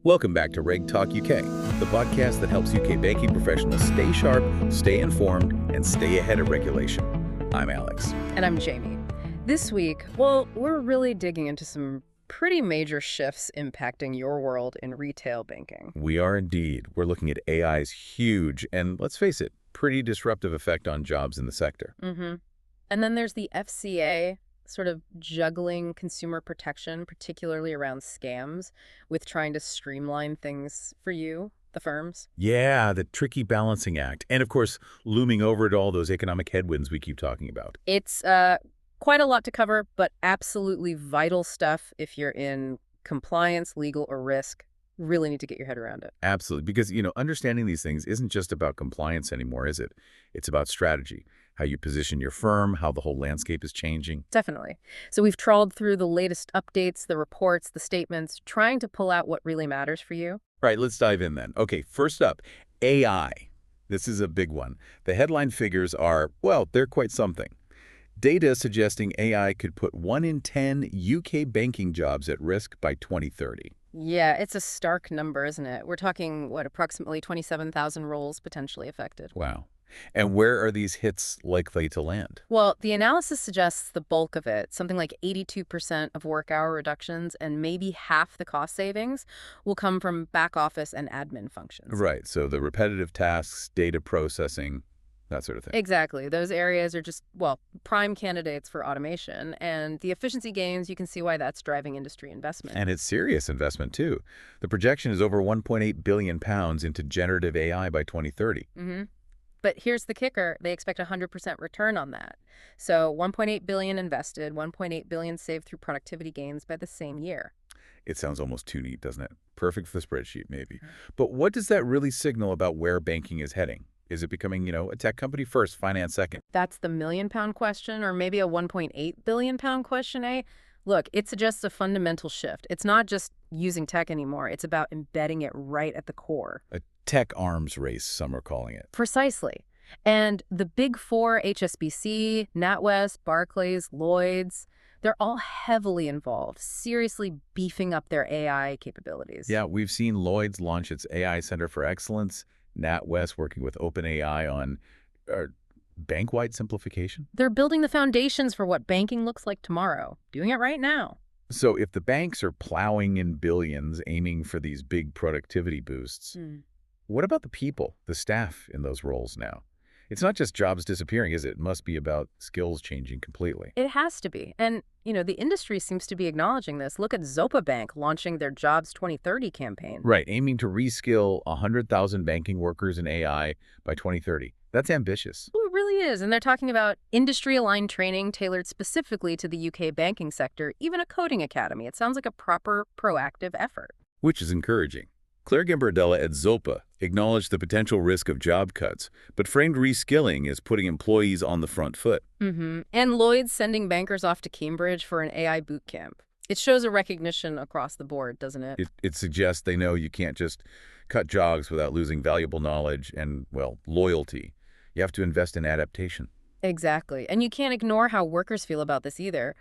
Welcome back to Reg Talk UK, the podcast that helps UK banking professionals stay sharp, stay informed, and stay ahead of regulation. I'm Alex. And I'm Jamie. This week, we're really digging into some pretty major shifts impacting your world in retail banking. We are indeed. We're looking at AI's huge and, let's face it, pretty disruptive effect on jobs in the sector. And then there's the FCA sort of juggling consumer protection, particularly around scams, with trying to streamline things for you, the firms. Yeah, the tricky balancing act. And, of course, looming over to all those economic headwinds we keep talking about. It's quite a lot to cover, but absolutely vital stuff if you're in compliance, legal, or risk. Really need to get your head around it. Absolutely. Because, understanding these things isn't just about compliance anymore, is it? It's about strategy, how you position your firm, how the whole landscape is changing. Definitely. So we've trawled through the latest updates, the reports, the statements, trying to pull out what really matters for you. Right, let's dive in then. Okay, first up, AI. This is a big one. The headline figures are, well, they're quite something. Data suggesting AI could put 1 in 10 UK banking jobs at risk by 2030. Yeah, it's a stark number, isn't it? We're talking, approximately 27,000 roles potentially affected. Wow. And where are these hits likely to land? Well, the analysis suggests the bulk of it, something like 82% of work hour reductions and maybe half the cost savings, will come from back office and admin functions. Right, so the repetitive tasks, data processing, that sort of thing. Exactly. Those areas are just, prime candidates for automation. And the efficiency gains, you can see why that's driving industry investment. And it's serious investment, too. The projection is over £1.8 billion into generative AI by 2030. But here's the kicker. They expect a 100% return on that. So $1.8 billion invested, $1.8 billion saved through productivity gains by the same year. It sounds almost too neat, doesn't it? Perfect for the spreadsheet, maybe. But what does that really signal about where banking is heading? Is it becoming, a tech company first, finance second? That's the million-pound question, or maybe a 1.8 billion pound question, eh? Look, it suggests a fundamental shift. It's not just using tech anymore. It's about embedding it right at the core. A tech arms race, some are calling it. Precisely. And the big four, HSBC, NatWest, Barclays, Lloyds, they're all heavily involved, seriously beefing up their AI capabilities. Yeah, we've seen Lloyds launch its AI Center for Excellence, NatWest working with OpenAI on bank-wide simplification. They're building the foundations for what banking looks like tomorrow, doing it right now. So if the banks are plowing in billions, aiming for these big productivity boosts, what about the people, the staff in those roles now? It's not just jobs disappearing, is it? It must be about skills changing completely. It has to be. And, the industry seems to be acknowledging this. Look at Zopa Bank launching their Jobs 2030 campaign. Right, aiming to reskill 100,000 banking workers in AI by 2030. That's ambitious. Well, it really is. And they're talking about industry-aligned training tailored specifically to the UK banking sector, even a coding academy. It sounds like a proper, proactive effort. Which is encouraging. Claire Gambardella at Zopa acknowledged the potential risk of job cuts, but framed reskilling as putting employees on the front foot. And Lloyd's sending bankers off to Cambridge for an AI boot camp. It shows a recognition across the board, doesn't it? It suggests they know you can't just cut jobs without losing valuable knowledge and, loyalty. You have to invest in adaptation. Exactly. And you can't ignore how workers feel about this either.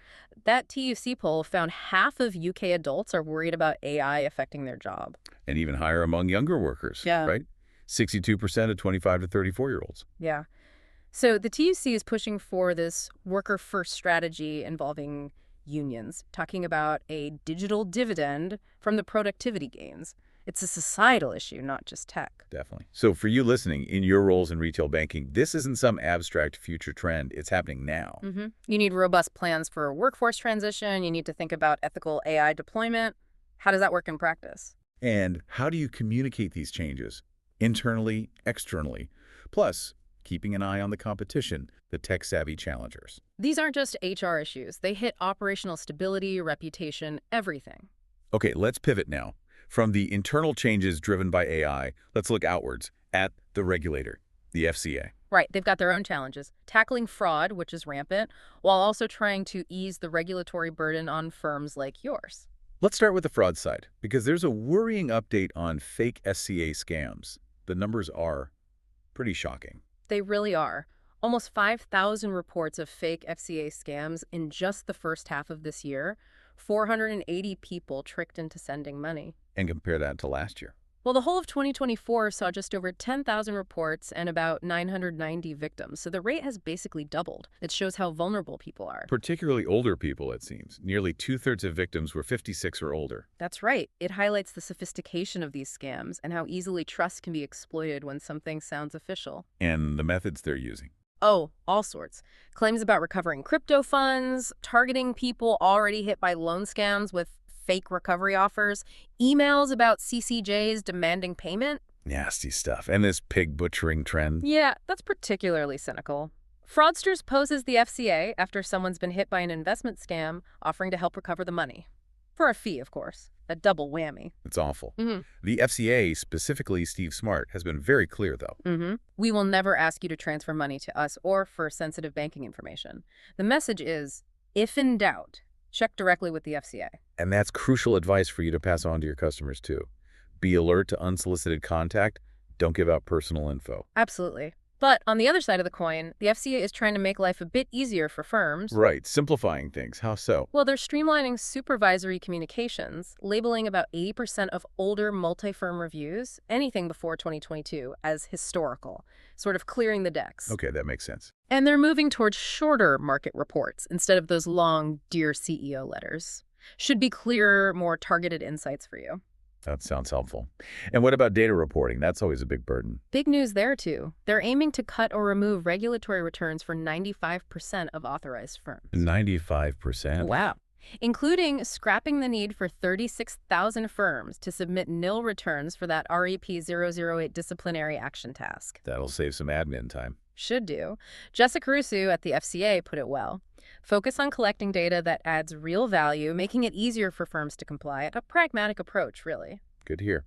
That TUC poll found half of UK adults are worried about AI affecting their job. And even higher among younger workers, right? 62% of 25 to 34-year-olds. Yeah. So the TUC is pushing for this worker-first strategy involving unions, talking about a digital dividend from the productivity gains. It's a societal issue, not just tech. Definitely. So for you listening, in your roles in retail banking, this isn't some abstract future trend. It's happening now. You need robust plans for workforce transition. You need to think about ethical AI deployment. How does that work in practice? And how do you communicate these changes? Internally, externally. Plus, keeping an eye on the competition, the tech-savvy challengers. These aren't just HR issues. They hit operational stability, reputation, everything. Okay, let's pivot now. From the internal changes driven by AI, let's look outwards at the regulator, the FCA. Right, they've got their own challenges. Tackling fraud, which is rampant, while also trying to ease the regulatory burden on firms like yours. Let's start with the fraud side, because there's a worrying update on fake SCA scams. The numbers are pretty shocking. They really are. Almost 5,000 reports of fake FCA scams in just the first half of this year. 480 people tricked into sending money. And compare that to last year. Well, the whole of 2024 saw just over 10,000 reports and about 990 victims, so the rate has basically doubled. It shows how vulnerable people are. Particularly older people, it seems. Nearly two-thirds of victims were 56 or older. That's right. It highlights the sophistication of these scams and how easily trust can be exploited when something sounds official. And the methods they're using. Oh, all sorts. Claims about recovering crypto funds, targeting people already hit by loan scams with fake recovery offers, emails about CCJs demanding payment. Nasty stuff. And this pig butchering trend. Yeah, that's particularly cynical. Fraudsters pose as the FCA after someone's been hit by an investment scam, offering to help recover the money. For a fee, of course. A double whammy. It's awful. Mm-hmm. The FCA, specifically Steve Smart, has been very clear, though. Mm-hmm. We will never ask you to transfer money to us or for sensitive banking information. The message is, if in doubt, check directly with the FCA. And that's crucial advice for you to pass on to your customers, too. Be alert to unsolicited contact. Don't give out personal info. Absolutely. But on the other side of the coin, the FCA is trying to make life a bit easier for firms. Right, simplifying things. How so? Well, they're streamlining supervisory communications, labeling about 80% of older multi-firm reviews, anything before 2022, as historical, sort of clearing the decks. Okay, that makes sense. And they're moving towards shorter market reports instead of those long Dear CEO letters. Should be clearer, more targeted insights for you. That sounds helpful. And what about data reporting? That's always a big burden. Big news there, too. They're aiming to cut or remove regulatory returns for 95% of authorized firms. 95%? Wow. Including scrapping the need for 36,000 firms to submit nil returns for that REP 008 disciplinary action task. That'll save some admin time. Should do. Jessica Rusu at the FCA put it well. Focus on collecting data that adds real value, making it easier for firms to comply. A pragmatic approach, really. Good to hear.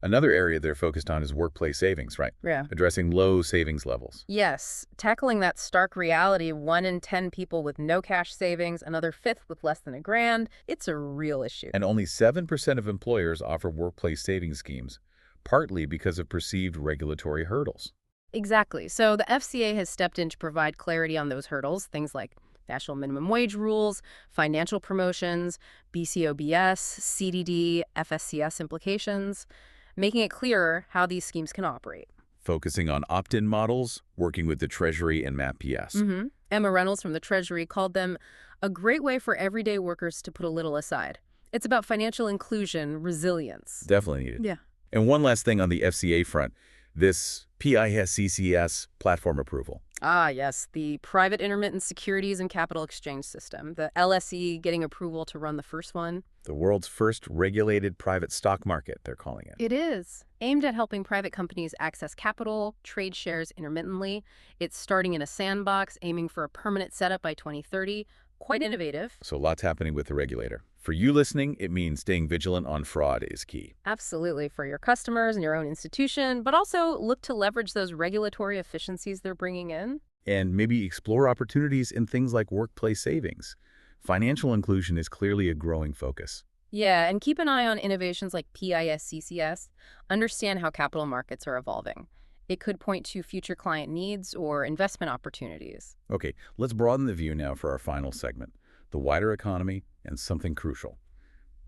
Another area they're focused on is workplace savings, right? Yeah. Addressing low savings levels. Yes, tackling that stark reality, 1 in 10 people with no cash savings, another fifth with less than $1,000. It's a real issue. And only 7% of employers offer workplace savings schemes, partly because of perceived regulatory hurdles. Exactly. So the FCA has stepped in to provide clarity on those hurdles, things like national minimum wage rules, financial promotions, BCOBS, CDD, FSCS implications, making it clearer how these schemes can operate. Focusing on opt-in models, working with the Treasury and MAPPS. Mm-hmm. Emma Reynolds from the Treasury called them a great way for everyday workers to put a little aside. It's about financial inclusion, resilience. Definitely needed. Yeah. And one last thing on the FCA front, this PISCCS platform approval. Ah, yes, the Private Intermittent Securities and Capital Exchange System, the LSE getting approval to run the first one. The world's first regulated private stock market, they're calling it. It is. Aimed at helping private companies access capital, trade shares intermittently. It's starting in a sandbox, aiming for a permanent setup by 2030. Quite innovative. So lots happening with the regulator. For you listening, it means staying vigilant on fraud is key. Absolutely, for your customers and your own institution, but also look to leverage those regulatory efficiencies they're bringing in. And maybe explore opportunities in things like workplace savings. Financial inclusion is clearly a growing focus. Yeah, and keep an eye on innovations like PISCCS. Understand how capital markets are evolving. It could point to future client needs or investment opportunities. Okay, let's broaden the view now for our final segment, the wider economy and something crucial,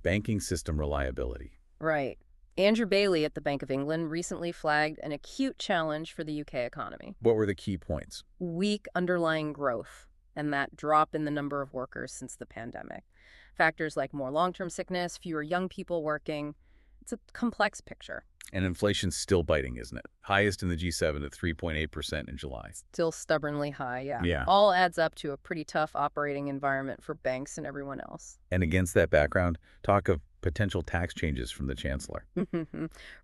banking system reliability. Right. Andrew Bailey at the Bank of England recently flagged an acute challenge for the UK economy. What were the key points? Weak underlying growth and that drop in the number of workers since the pandemic. Factors like more long-term sickness, fewer young people working. It's a complex picture. And inflation's still biting, isn't it? Highest in the G7 at 3.8% in July. Still stubbornly high, yeah. Yeah. All adds up to a pretty tough operating environment for banks and everyone else. And against that background, talk of potential tax changes from the chancellor.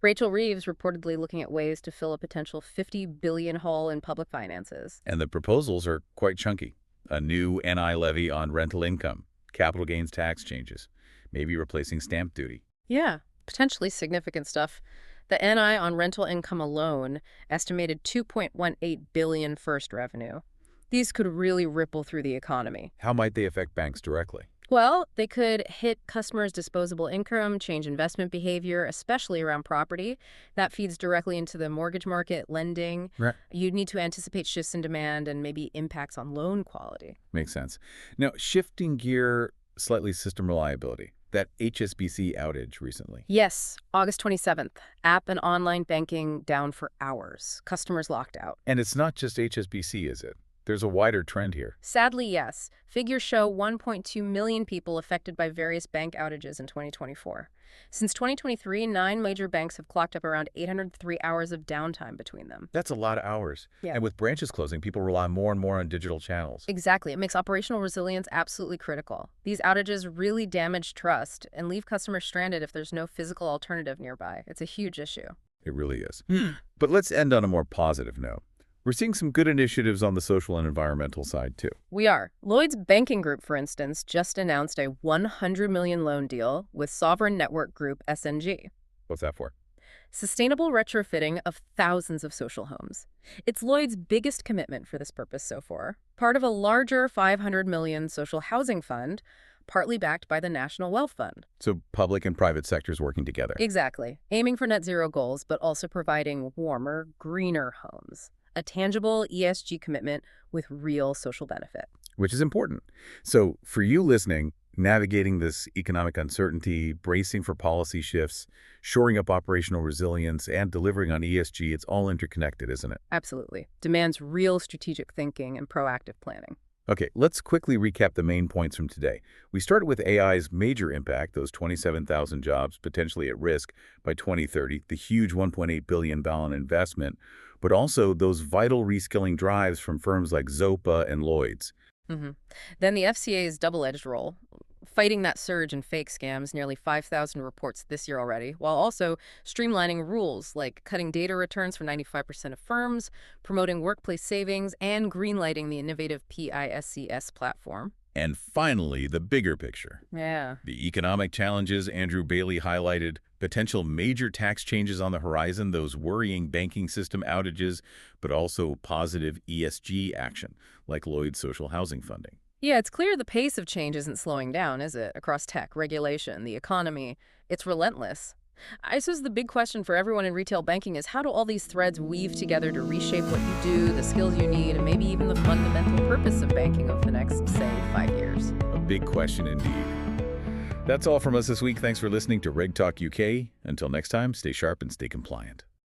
Rachel Reeves reportedly looking at ways to fill a potential $50 billion hole in public finances. And the proposals are quite chunky. A new NI levy on rental income, capital gains tax changes, maybe replacing stamp duty. Yeah, potentially significant stuff. The NI on rental income alone estimated $2.18 billion first revenue. These could really ripple through the economy. How might they affect banks directly? Well, they could hit customers' disposable income, change investment behavior, especially around property. That feeds directly into the mortgage market, lending. Right. You'd need to anticipate shifts in demand and maybe impacts on loan quality. Makes sense. Now, shifting gear slightly, system reliability. That HSBC outage recently. Yes, August 27th. App and online banking down for hours. Customers locked out. And it's not just HSBC, is it? There's a wider trend here. Sadly, yes. Figures show 1.2 million people affected by various bank outages in 2024. Since 2023, 9 major banks have clocked up around 803 hours of downtime between them. That's a lot of hours. Yeah. And with branches closing, people rely more and more on digital channels. Exactly. It makes operational resilience absolutely critical. These outages really damage trust and leave customers stranded if there's no physical alternative nearby. It's a huge issue. It really is. But let's end on a more positive note. We're seeing some good initiatives on the social and environmental side, too. We are. Lloyd's Banking Group, for instance, just announced a $100 million loan deal with Sovereign Network Group SNG. What's that for? Sustainable retrofitting of thousands of social homes. It's Lloyd's biggest commitment for this purpose so far, part of a larger $500 million social housing fund, partly backed by the National Wealth Fund. So public and private sectors working together. Exactly. Aiming for net zero goals, but also providing warmer, greener homes. A tangible ESG commitment with real social benefit. Which is important. So for you listening, navigating this economic uncertainty, bracing for policy shifts, shoring up operational resilience, and delivering on ESG, it's all interconnected, isn't it? Absolutely. Demands real strategic thinking and proactive planning. Okay, let's quickly recap the main points from today. We started with AI's major impact, those 27,000 jobs potentially at risk by 2030, the huge $1.8 billion investment, but also those vital reskilling drives from firms like Zopa and Lloyd's. Then the FCA's double-edged role, fighting that surge in fake scams, nearly 5,000 reports this year already, while also streamlining rules like cutting data returns for 95% of firms, promoting workplace savings, and greenlighting the innovative PISCS platform. And finally, the bigger picture. Yeah. The economic challenges Andrew Bailey highlighted, potential major tax changes on the horizon, those worrying banking system outages, but also positive ESG action, like Lloyd's social housing funding. Yeah, it's clear the pace of change isn't slowing down, is it? Across tech, regulation, the economy. It's relentless. I suppose the big question for everyone in retail banking is how do all these threads weave together to reshape what you do, the skills you need, and maybe even the fundamental purpose of banking over the next, say, 5 years? A big question indeed. That's all from us this week. Thanks for listening to Reg Talk UK. Until next time, stay sharp and stay compliant.